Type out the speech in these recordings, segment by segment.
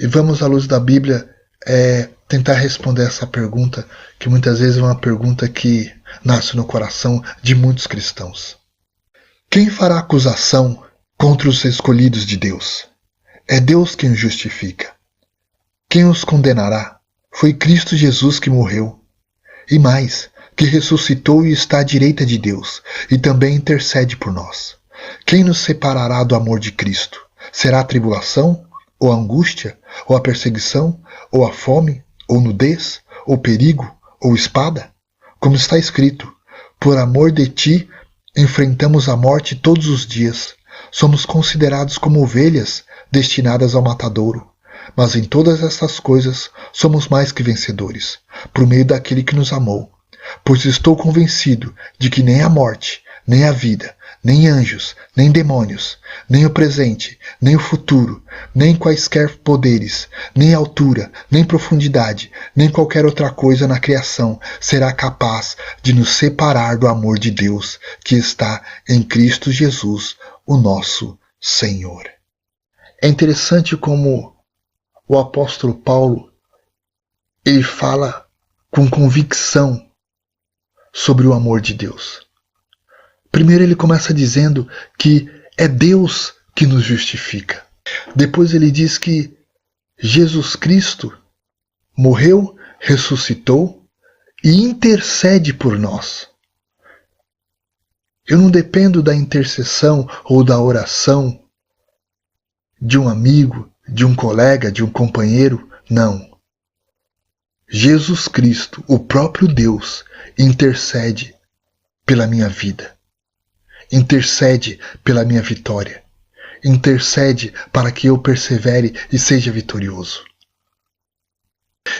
E vamos, à luz da Bíblia, tentar responder essa pergunta, que muitas vezes é uma pergunta que nasce no coração de muitos cristãos. Quem fará acusação contra os escolhidos de Deus? É Deus quem os justifica. Quem os condenará? Foi Cristo Jesus que morreu. E mais, que ressuscitou e está à direita de Deus, e também intercede por nós. Quem nos separará do amor de Cristo? Será a tribulação, ou a angústia, ou a perseguição, ou a fome, ou nudez, ou perigo, ou espada? Como está escrito, por amor de ti, enfrentamos a morte todos os dias. Somos considerados como ovelhas destinadas ao matadouro. Mas em todas estas coisas somos mais que vencedores, por meio daquele que nos amou. Pois estou convencido de que nem a morte, nem a vida, nem anjos, nem demônios, nem o presente, nem o futuro, nem quaisquer poderes, nem altura, nem profundidade, nem qualquer outra coisa na criação será capaz de nos separar do amor de Deus que está em Cristo Jesus, o nosso Senhor. É interessante como o apóstolo Paulo, ele fala com convicção sobre o amor de Deus. Primeiro ele começa dizendo que é Deus que nos justifica. Depois ele diz que Jesus Cristo morreu, ressuscitou e intercede por nós. Eu não dependo da intercessão ou da oração de um amigo, de um colega, de um companheiro, não. Jesus Cristo, o próprio Deus, intercede pela minha vida. Intercede pela minha vitória. Intercede para que eu persevere e seja vitorioso.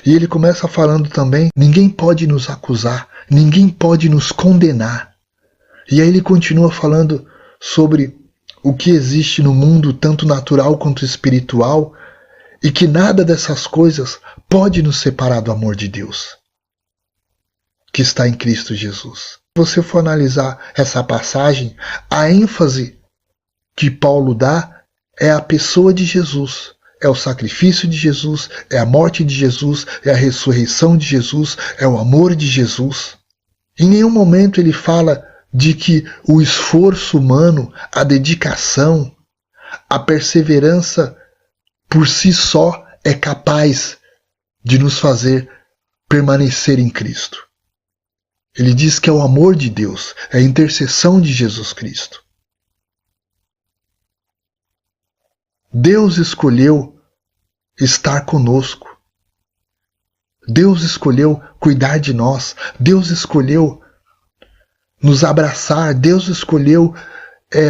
E ele começa falando também, ninguém pode nos acusar, ninguém pode nos condenar. E aí ele continua falando sobre o que existe no mundo, tanto natural quanto espiritual, e que nada dessas coisas pode nos separar do amor de Deus, que está em Cristo Jesus. Se você for analisar essa passagem, a ênfase que Paulo dá é a pessoa de Jesus, é o sacrifício de Jesus, é a morte de Jesus, é a ressurreição de Jesus, é o amor de Jesus. Em nenhum momento ele fala de que o esforço humano, a dedicação, a perseverança por si só é capaz de nos fazer permanecer em Cristo. Ele diz que é o amor de Deus, é a intercessão de Jesus Cristo. Deus escolheu estar conosco. Deus escolheu cuidar de nós. Deus escolheu nos abraçar. Deus escolheu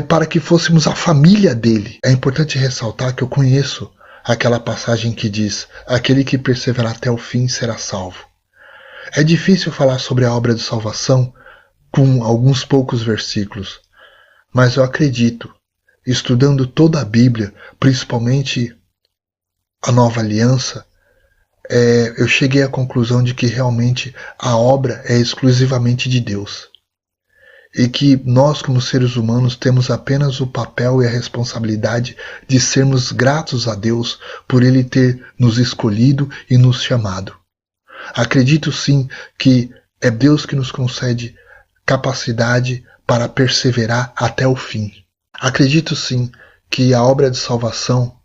para que fôssemos a família dele. É importante ressaltar que eu conheço aquela passagem que diz: aquele que perseverar até o fim será salvo. É difícil falar sobre a obra de salvação com alguns poucos versículos, mas eu acredito, estudando toda a Bíblia, principalmente a Nova Aliança, eu cheguei à conclusão de que realmente a obra é exclusivamente de Deus. E que nós, como seres humanos, temos apenas o papel e a responsabilidade de sermos gratos a Deus por Ele ter nos escolhido e nos chamado. Acredito sim que é Deus que nos concede capacidade para perseverar até o fim. Acredito sim que a obra de salvação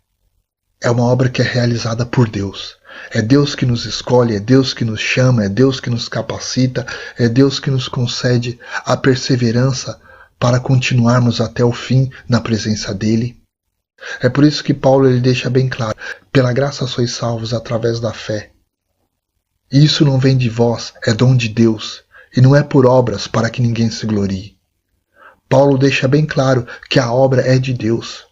é uma obra que é realizada por Deus. É Deus que nos escolhe, é Deus que nos chama, é Deus que nos capacita, é Deus que nos concede a perseverança para continuarmos até o fim na presença dEle. É por isso que Paulo ele deixa bem claro: pela graça sois salvos através da fé. E isso não vem de vós, é dom de Deus, e não é por obras para que ninguém se glorie. Paulo deixa bem claro que a obra é de Deus,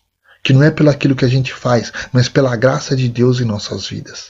que não é pelo aquilo que a gente faz, mas pela graça de Deus em nossas vidas.